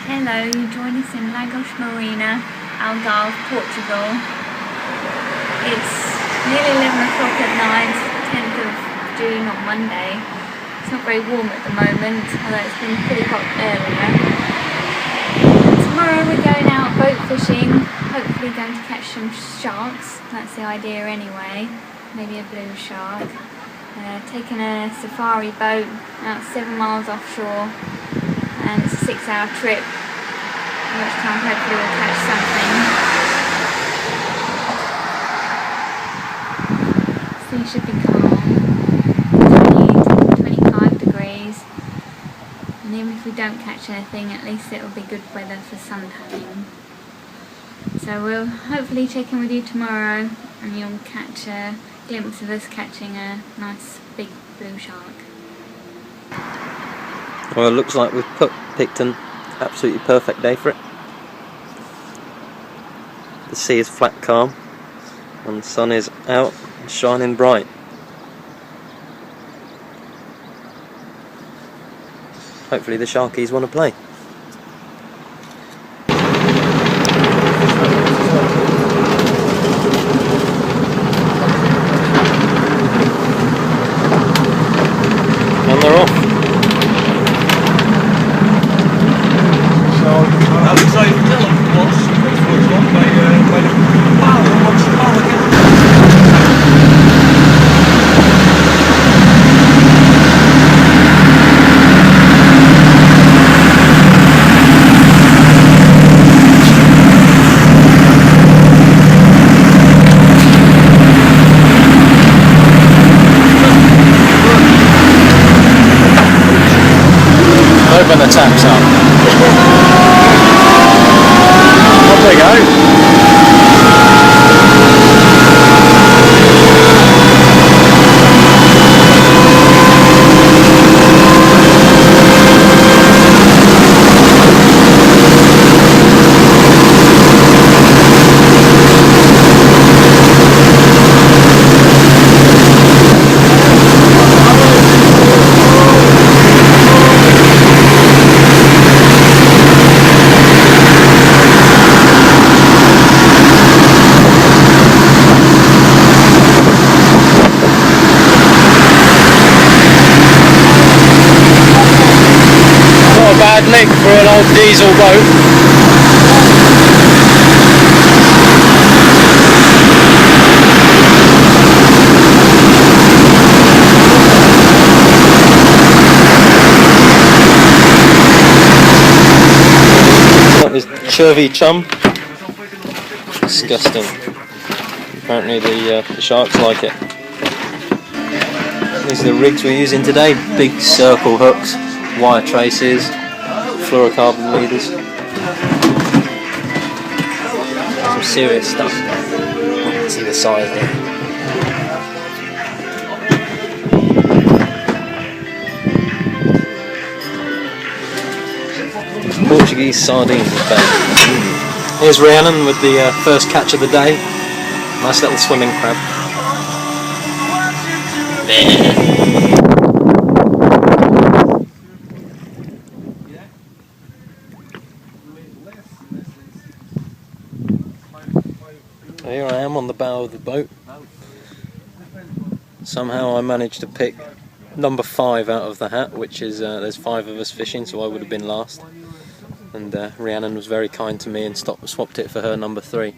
Hello, you join us in Lagos Marina, Algarve, Portugal. It's nearly 11 o'clock at night, 10th of June on Monday. It's not very warm at the moment, although it's been a pretty hot area. Tomorrow we're going out boat fishing, hopefully going to catch some sharks. That's the idea anyway, maybe a blue shark. Taking a safari boat out 7 miles offshore, and it's a 6-hour trip, in which time hopefully we'll catch something. Sea should be calm, 20 to 25 degrees, and even if we don't catch anything, at least it'll be good weather for suntanning. So we'll hopefully check in with you tomorrow, and you'll catch a glimpse of us catching a nice big blue shark. Well, it looks like we've picked an absolutely perfect day for it. The sea is flat calm and the sun is out and shining bright. Hopefully the sharkies want to play. And they're off. Open the taps up. Off they go. Bad nick for an old diesel boat. That was Churvy chum. Disgusting. Apparently the sharks like it. These are the rigs we're using today. Big circle hooks, wire traces, fluorocarbon leaders. Some serious stuff. See the size there. Portuguese sardines is bait. Here's Rhiannon with the first catch of the day. Nice little swimming crab. There. Here I am on the bow of the boat. Somehow I managed to pick number 5 out of the hat, which is, there's 5 of us fishing, so I would have been last. And Rhiannon was very kind to me and swapped it for her number 3.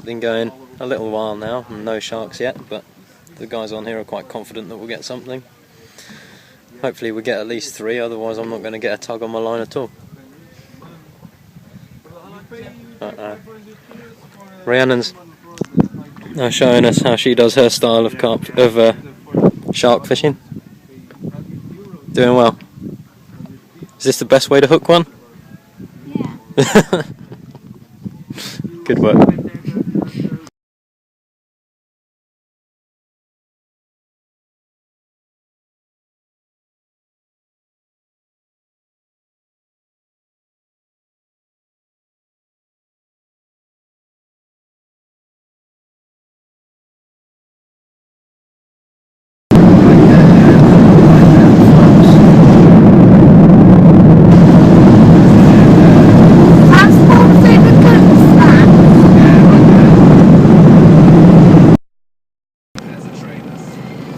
Been going a little while now, and no sharks yet, but the guys on here are quite confident that we'll get something. Hopefully we'll get at least 3, otherwise I'm not going to get a tug on my line at all. Rhiannon's now showing us how she does her style of shark fishing. Doing well. Is this the best way to hook one? Yeah. Good work.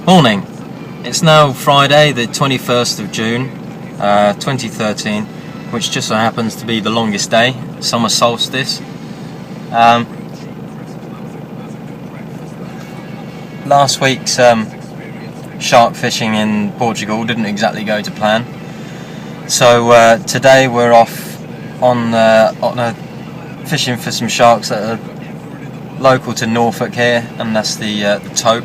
Morning. It's now Friday the 21st of June 2013, which just so happens to be the longest day, summer solstice. Last week's shark fishing in Portugal didn't exactly go to plan, so today we're off on fishing for some sharks that are local to Norfolk here, and that's the Tope.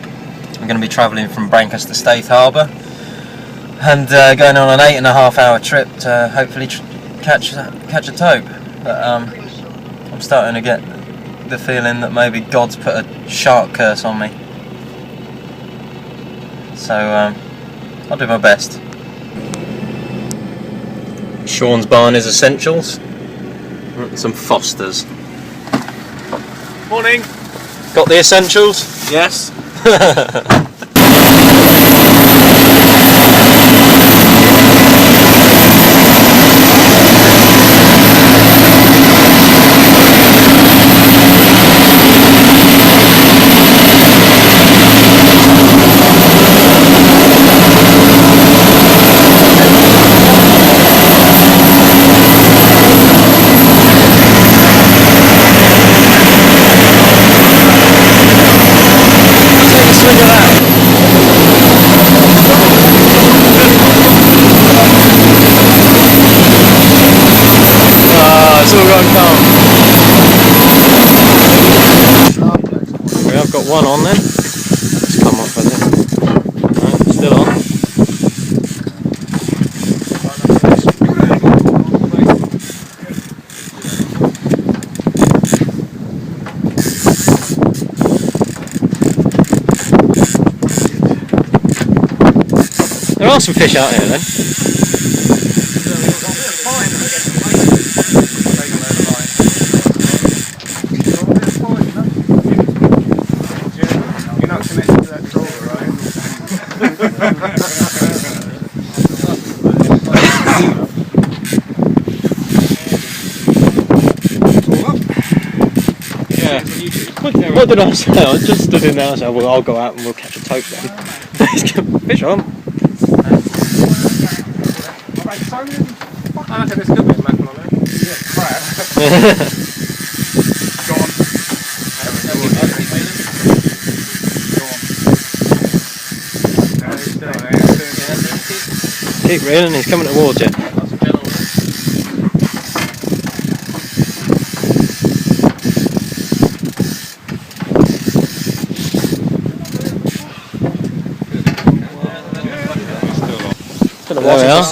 I'm going to be travelling from Brancas to Staithe Harbour and going on an 8.5 hour trip to hopefully catch a Tope. But I'm starting to get the feeling that maybe God's put a shark curse on me. So I'll do my best. Sean's Barney's Essentials. Some Fosters. Morning. Got the essentials? Yes. It's all gone calm. We have got one on then. Let's come up with it. No, still on. There are some fish out here then. Yeah. What did I say? I just stood in there and said, well, I'll go out and we'll catch a Tope then. Fish on. I reckon there's a good bit of mackerel on there. Yeah, crap. Go on. Keep reeling, he's coming towards you. There we are.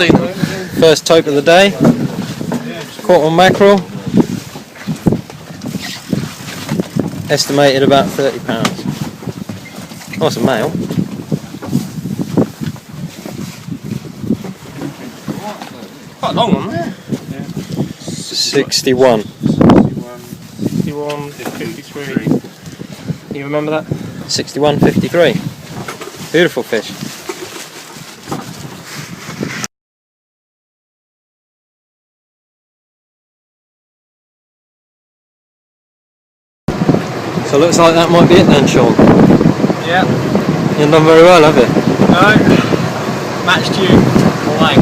First Tope of the day. Caught on mackerel. Estimated about £30. Oh, it's a male. Quite long one there. 61. 61, 53. You remember that? 61.53. Beautiful fish. So it looks like that might be it then, Sean. Yeah. You've done very well, have you? No. Matched you. Blank.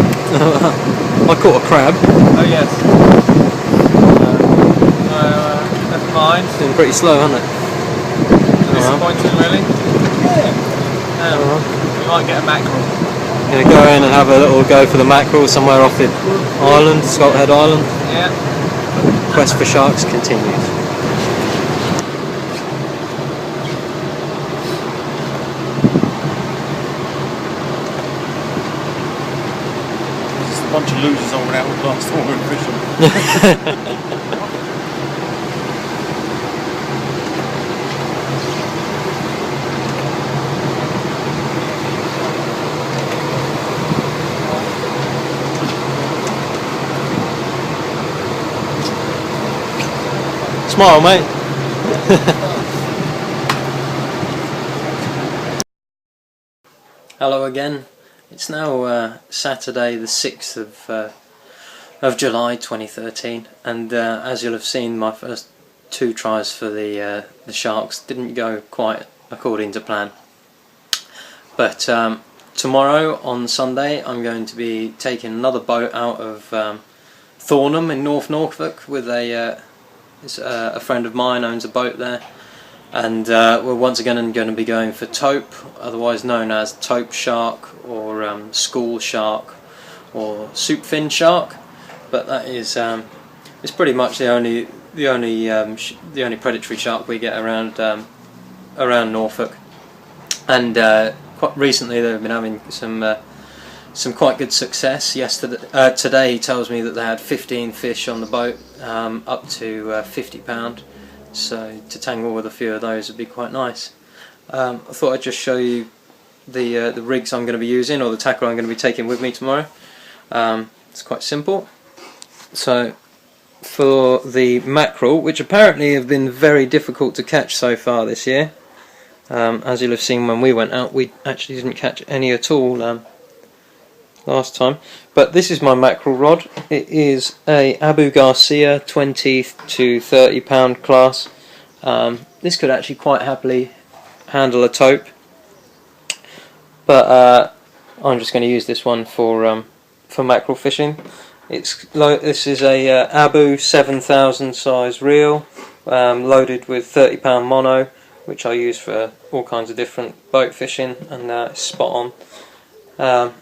I caught a crab. Oh yes. Never mind. It's been pretty slow, hasn't it? Disappointing, really. Yeah. We might get a mackerel. Gonna go in and have a little go for the mackerel somewhere off the island, Scothead Island. Yeah. Quest for sharks continues. A bunch of losers on without the last time we went fishing. Smile, mate. Hello again. It's now Saturday the 6th of July 2013, and as you'll have seen, my first two tries for the sharks didn't go quite according to plan. But tomorrow on Sunday I'm going to be taking another boat out of Thornham in North Norfolk with a friend of mine owns a boat there, and we're once again going to be going for Tope, otherwise known as Tope shark or school shark or soup fin shark. But that is it's pretty much the only predatory shark we get around Norfolk. And quite recently they've been having some quite good success. Today he tells me that they had 15 fish on the boat, up to £50. So to tangle with a few of those would be quite nice. I thought I'd just show you the rigs I'm going to be using, or the tackle I'm going to be taking with me tomorrow. It's quite simple. So for the mackerel, which apparently have been very difficult to catch so far this year, as you'll have seen when we went out, we actually didn't catch any at all last time. But this is my mackerel rod. It is a Abu Garcia 20 to 30 pound class. This could actually quite happily handle a Tope, but I'm just going to use this one for mackerel fishing. This is a Abu 7000 size reel, loaded with 30 pound mono, which I use for all kinds of different boat fishing, and it's spot on.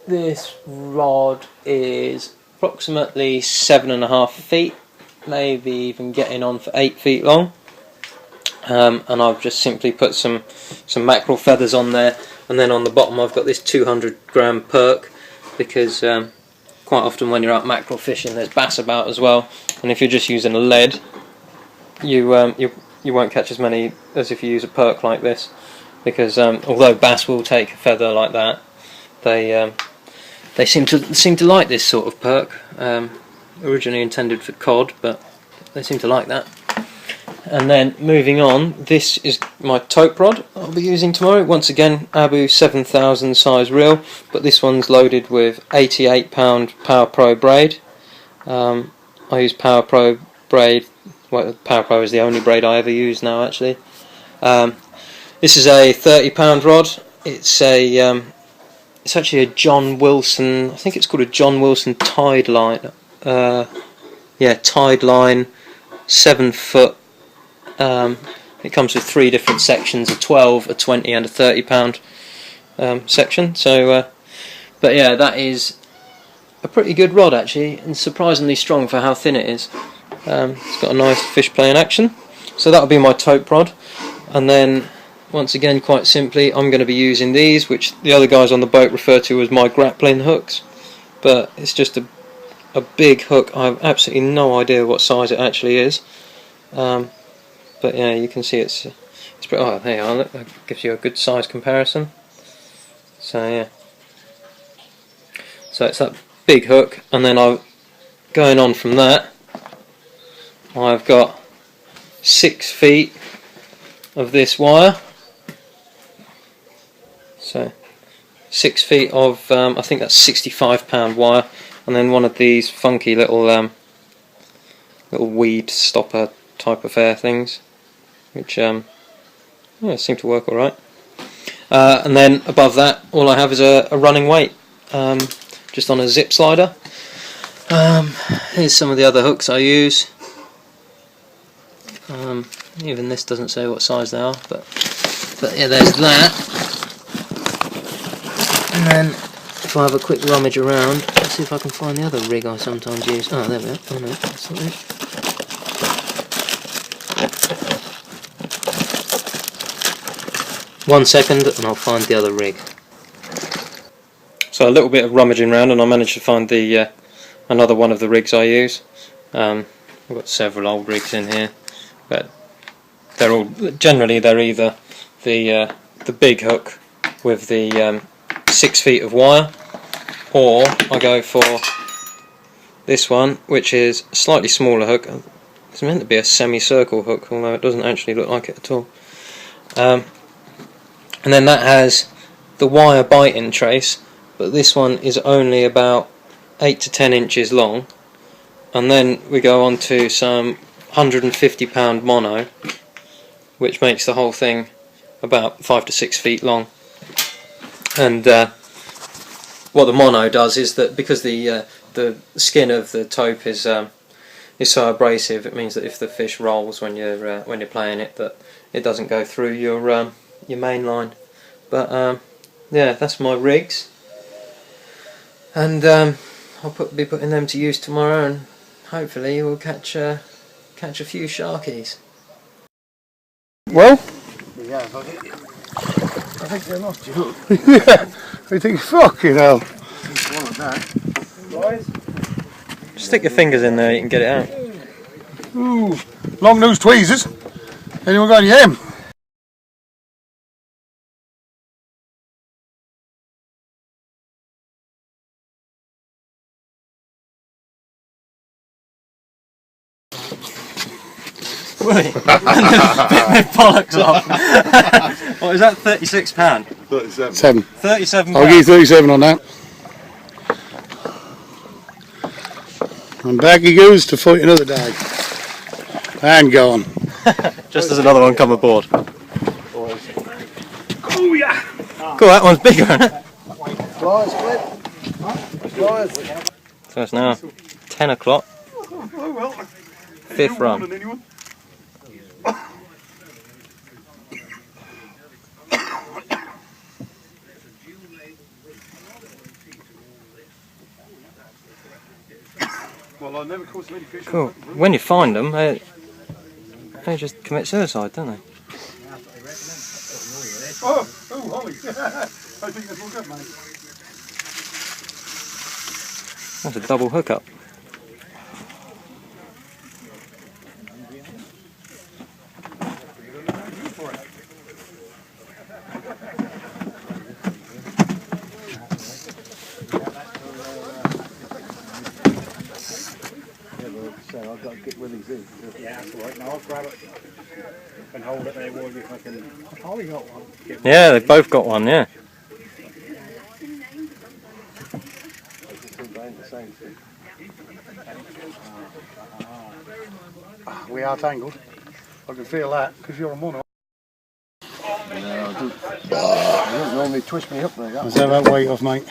This rod is approximately 7.5 feet, maybe even getting on for 8 feet long, and I've just simply put some mackerel feathers on there, and then on the bottom I've got this 200-gram perk, because quite often when you're out mackerel fishing there's bass about as well, and if you're just using a lead, you won't catch as many as if you use a perk like this, because although bass will take a feather like that, they seem to like this sort of perk. Originally intended for cod, but they seem to like that. And then moving on, this is my Tope rod I'll be using tomorrow. Once again, Abu 7000 size reel, but this one's loaded with 88 pound Power Pro braid. I use Power Pro braid. Well, Power Pro is the only braid I ever use now, actually. This is a 30 pound rod. It's actually a John Wilson, I think it's called a John Wilson Tide Line. Tide Line, 7 foot. It comes with 3 different sections: a 12, a 20 and a 30 pound section. So, but yeah, that is a pretty good rod actually, and surprisingly strong for how thin it is. It's got a nice fish playing action. So that'll be my Tope rod. And then once again, quite simply, I'm going to be using these, which the other guys on the boat refer to as my grappling hooks, but it's just a big hook. I have absolutely no idea what size it actually is. But yeah, you can see it's pretty. Oh, there you are. Look, that gives you a good size comparison. So yeah, so it's that big hook, and then going on from that, I've got 6 feet of this wire. So 6 feet of I think that's 65 pound wire, and then one of these funky little weed stopper type affair things, which seem to work alright. And then above that, all I have is a running weight, just on a zip slider. Here's some of the other hooks I use. Even this doesn't say what size they are, but yeah, there's that. And then if I have a quick rummage around, let's see if I can find the other rig I sometimes use. Oh, there we are. Oh no, that's not it. One second and I'll find the other rig. So a little bit of rummaging around and I managed to find the another one of the rigs I use. I've got several old rigs in here, but they're either the big hook with the 6 feet of wire, or I go for this one, which is a slightly smaller hook. It's meant to be a semicircle hook, although it doesn't actually look like it at all. And then that has the wire bite-in trace, but this one is only about 8 to 10 inches long. And then we go on to some 150 pound mono, which makes the whole thing about 5 to 6 feet long. And what the mono does is that because the skin of the tope is so abrasive, it means that if the fish rolls when you're playing it, that it doesn't go through your main line. But yeah, that's my rigs, and I'll be putting them to use tomorrow, and hopefully we'll catch a few sharkies. Well, yeah, I think they lost you. Yeah, I think fucking hell. Stick your fingers in there, you can get it out. Ooh, long nose tweezers. Anyone got any of them? Bollocks off. What is that? £36? 37. £37. I'll give you 37 on that. And back he goes to fight another day. And gone. Just as another one come aboard. Oh yeah! Cool, that one's bigger, isn't it? Flies, Clip. Flies. So it's now 10 o'clock. Oh well. Fifth run. Well, I never caught so many fish. Cool. When you find them, they just commit suicide, don't they? Oh, Holly. I think that's all good, mate. That's a double hookup. So I've got to get Willie's in. Yeah, that's all right. Now I'll grab it and hold it there while you fucking... Holly got one. Yeah, they've both got one, yeah. We are tangled. I can feel that because you're on one. No, you don't normally twist me up like that. Let's have that weight off, mate.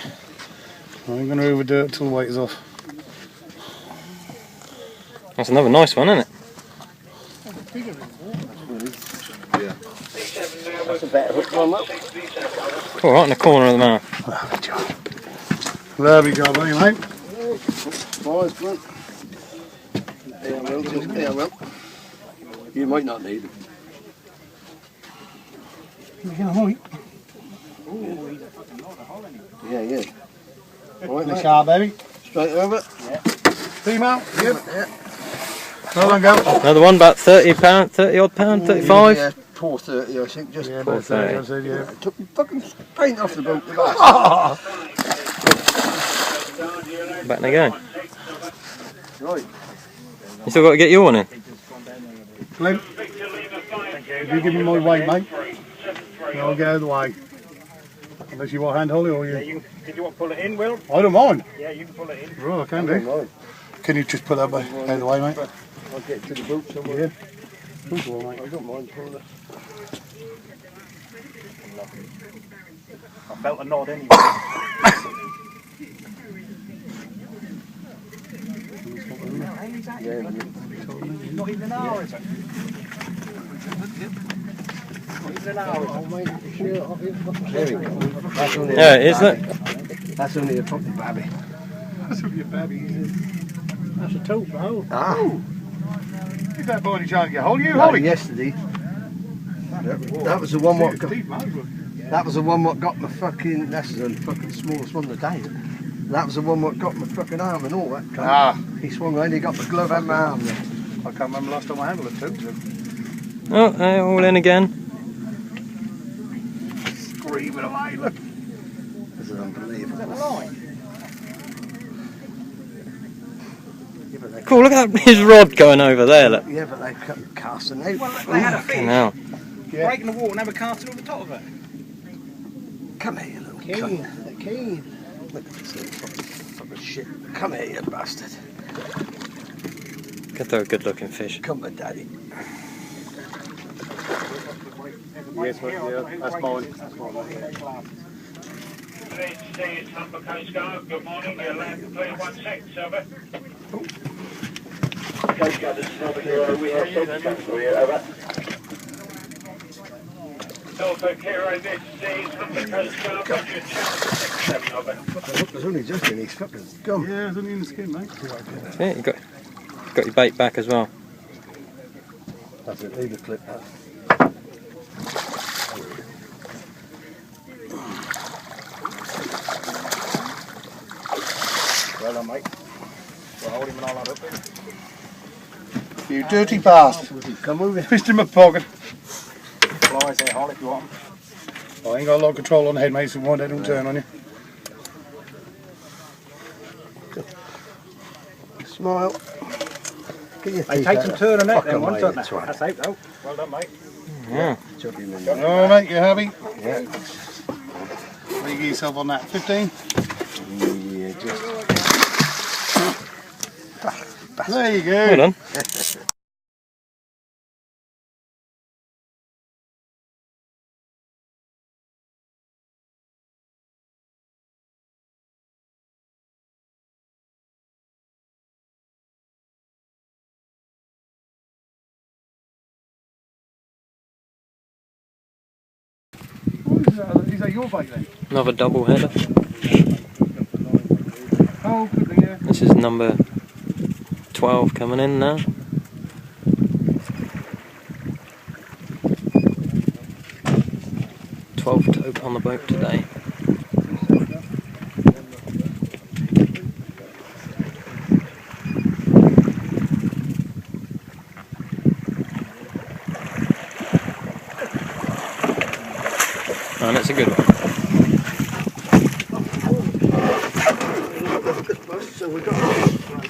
I'm going to overdo it till the weight is off. That's another nice one, isn't it? Yeah. That's a better hook one, that. Cool, right in the corner of the mouth. Lovely job, eh, mate? Boys, come on. Here I will, just here I will. You might not need them. Yeah, yeah. Right, The sharp, baby. straight over. Yeah. Female? Yep. Yeah. Well done, go. Another one, about £30, 30 odd pound, 35? Yeah, 430, I think. Just Yeah, Poor about 30, thing. I said, yeah. It took me fucking paint off the boat. The Back they go. Right. You still got to get your one in? Clint, if you give me my weight, mate, then I'll get out of the way. Unless you want hand holly or you... Did you want to pull it in, Will? I don't mind. Yeah, you can pull it in. Right, I can do. Can you just put that out of the way, mate? I'll get to the boat somewhere. Yeah. Push all, mate. I don't mind pulling it. I felt a nod anyway. Yeah, Not even an hour, is it? Not even an hour. oh, mate, the shirt off his fucking there we go. That's only Yeah, it is, isn't it? That's only a fucking babby. That's going to be a babby, is it? That's a tope, bro. Ah. Is that by any chance get hold of you, Like Holly? yesterday. That was the one what got, Deep, mate. that was the one what got my fucking, that's the fucking smallest one of the day. That was the one what got my fucking arm and all that. Ah. He swung around, he got my glove and my arm there. I can't remember last time I handled a tope. Oh, they're all in again. Screaming away, look. This is unbelievable. Cool, look at that, his rod going over there, look. Yeah, but they couldn't cast an out. Well, they had a fish Now, breaking the water and have a casting on the top of it. Come here, you little cunt. Keen. Look at this little fucking shit. Come here, you bastard. get they're a good looking fish. Come on, daddy. Yes, yeah, that's mine. Good morning, you're allowed to play 16, over. Coast Guard, this is Norfolk, we have Tope for you, over. Norfolk Hero, this is Norfolk Coast Guard, Roger, channel 67, over. The hook was only just in his fucking gum. Yeah, it's only in the skin, mate. Yeah, you got your bait back as well. That's it, leave the clip there. Well done, mate. Well, hold him and I'll have it. You dirty bastard. Come over. Fished in my pocket. Flies there, Harley, if you want. I ain't got a lot of control on the head, mate, so one day don't turn on you. Smile. Get your They teeth take out. some turn on that Fuck then, 'em, one, mate, don't that's they? right. That's out though. Well done, mate. Yeah. Chuck him in Oh, mate, you happy? Yeah. What do you get yourself on that? 15? Yeah, just. There you go. Well done. Is that your bike then? Another double header. Oh, could be, yeah. This is number 12 coming in now. Tope on the boat today. And it's a good one. So we got.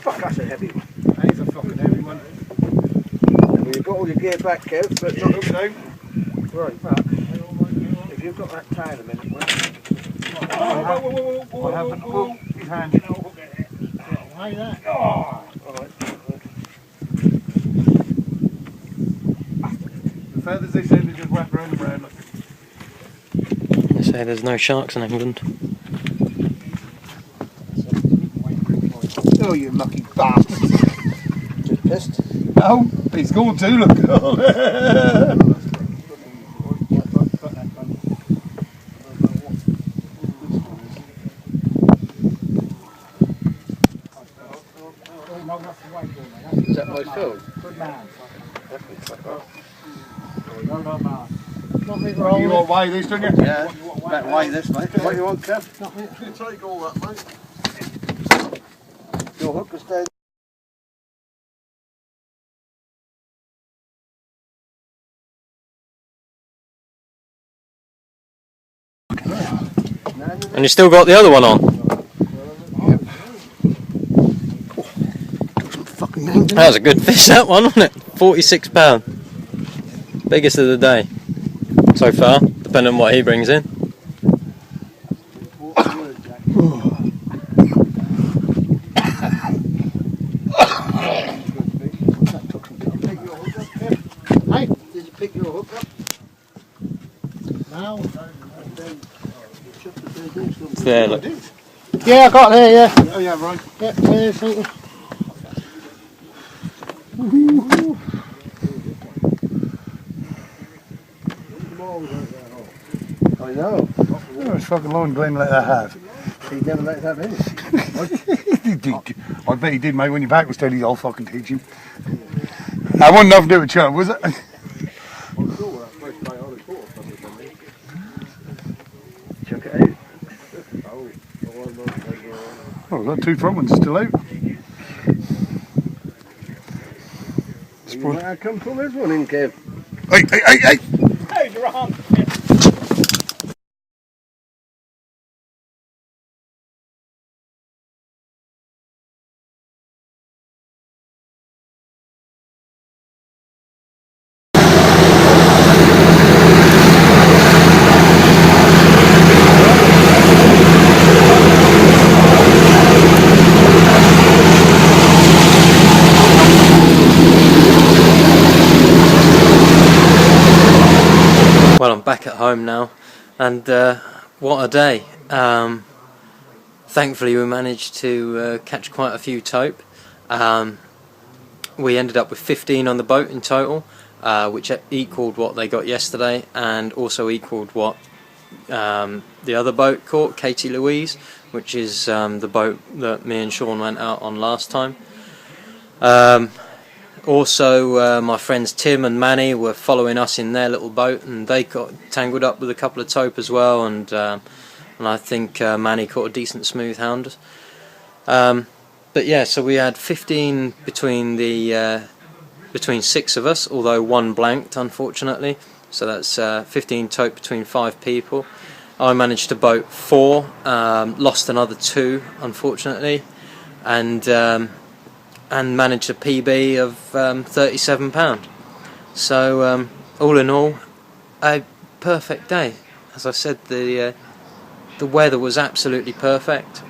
Fuck, that's a heavy one. That is a fucking heavy one. Well, you've got all your gear back, Kev, but Hope not. so. Right, but if you've got that tie in a minute, well, What happened? Oh, his hand. Why that? The feathers, they said, they just wrap around and around. They say there's no sharks in England. Oh, you lucky bastard. just pissed. No, he's going to look. Is that my phone? Good man. You want weigh this, don't you? Yeah, better weigh this, mate. What you want, Kev? You take all that, mate. Your hook will stay. And you still got the other one on? That was a good fish, that one, wasn't it? £46. Biggest of the day so far, depending on what he brings in. Hey, did you pick your hook up? Now? It's there, look. Yeah, I got there, yeah. Oh, yeah, right. Yeah, thank you. I know. Oh, it's fucking long Glenn let that have. He never let that in. I bet he did, mate. When your back was steady, I'll fucking teach him. That wasn't nothing to do with Chuck, was it? Chuck it out. Oh, we've got two front ones still out. You might have come from this one in, Kev. Hey, hey, hey, hey! Hey, you're on. Well, I'm back at home now, and what a day. Thankfully we managed to catch quite a few tope. We ended up with 15 on the boat in total, which equalled what they got yesterday, and also equalled what the other boat caught, Katie Louise, which is the boat that me and Sean went out on last time. Also, my friends Tim and Manny were following us in their little boat, and they got tangled up with a couple of tope as well, and I think Manny caught a decent smooth hound. But yeah, so we had 15 between 6 of us, although one blanked unfortunately. So that's 15 tope between 5 people. I managed to boat 4, lost another 2 unfortunately, and managed a PB of £37. So all in all, a perfect day. As I said, the weather was absolutely perfect.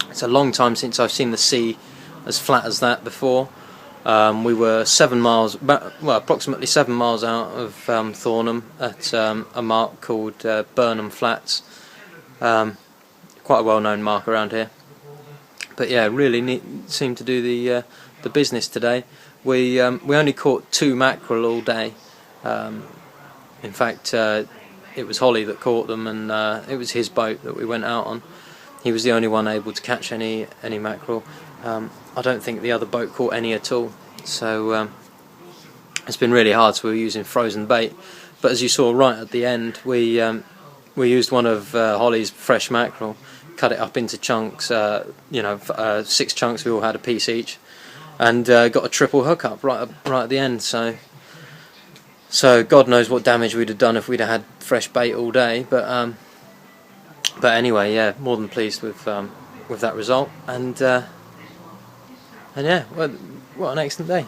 It's a long time since I've seen the sea as flat as that before. We were 7 miles, approximately 7 miles out of Thornham at a mark called Burnham Flats. Quite a well-known mark around here. But yeah, really seemed to do the business today. We only caught 2 mackerel all day. In fact, it was Holly that caught them, and it was his boat that we went out on. He was the only one able to catch any mackerel. I don't think the other boat caught any at all. So it's been really hard. So we were using frozen bait. But as you saw right at the end, we used one of Holly's fresh mackerel, cut it up into chunks. 6 chunks. We all had a piece each, and got a triple hookup right at the end. So God knows what damage we'd have done if we'd have had fresh bait all day. But anyway, yeah, more than pleased with that result, and yeah, what an excellent day.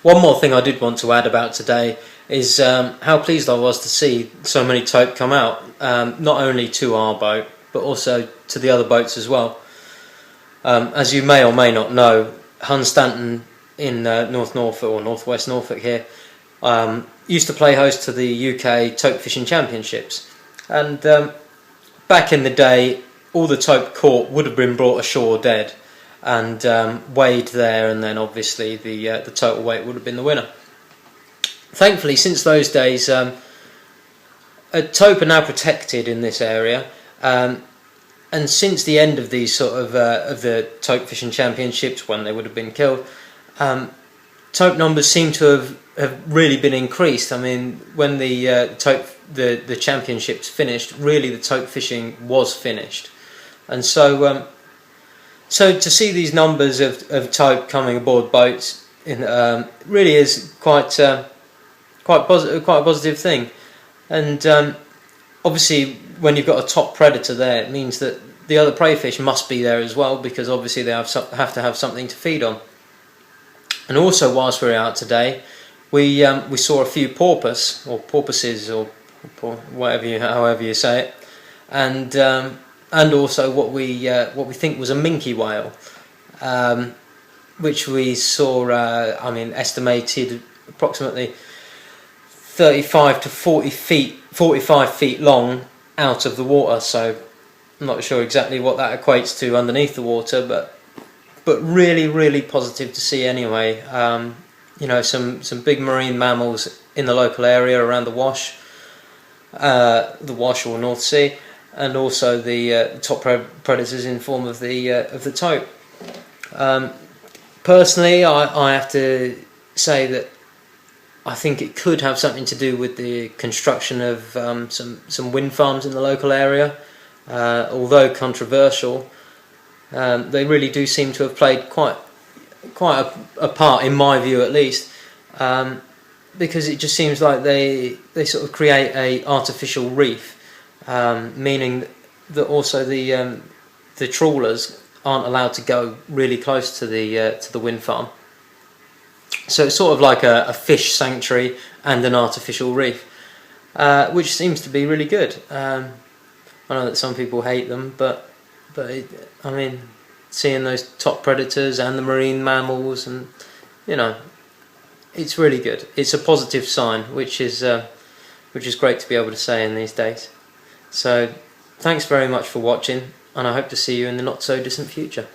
One more thing I did want to add about today is how pleased I was to see so many tope come out, not only to our boat but also to the other boats as well. As you may or may not know, Hunstanton in North Norfolk or North West Norfolk here used to play host to the UK Tope Fishing Championships, and back in the day, all the tope caught would have been brought ashore dead and weighed there, and then obviously the total weight would have been the winner. Thankfully, since those days, tope are now protected in this area, and since the end of these sort of the Tope Fishing Championships, when they would have been killed, tope numbers seem to have really been increased. I mean, when the championships finished, really the tope fishing was finished, and so to see these numbers of tope coming aboard boats really is quite a positive thing. And obviously, when you've got a top predator there, it means that the other prey fish must be there as well, because obviously they have to have something to feed on. And also, whilst we were out today, we saw a few porpoises, or however you say it, and also what we think was a minke whale, which we saw. Estimated approximately 35 to 45 feet long out of the water. So I'm not sure exactly what that equates to underneath the water, but really positive to see anyway. Some big marine mammals in the local area around the Wash or North Sea, and also the top predators in form of the tope. Personally, I have to say that I think it could have something to do with the construction of some wind farms in the local area. Although controversial, they really do seem to have played quite a part, in my view at least, because it just seems like they sort of create a artificial reef, meaning that also the trawlers aren't allowed to go really close to the wind farm. So it's sort of like a fish sanctuary and an artificial reef, which seems to be really good. I know that some people hate them, but seeing those top predators and the marine mammals, and it's really good. It's a positive sign, which is great to be able to say in these days. So Thanks very much for watching, and I hope to see you in the not so distant future.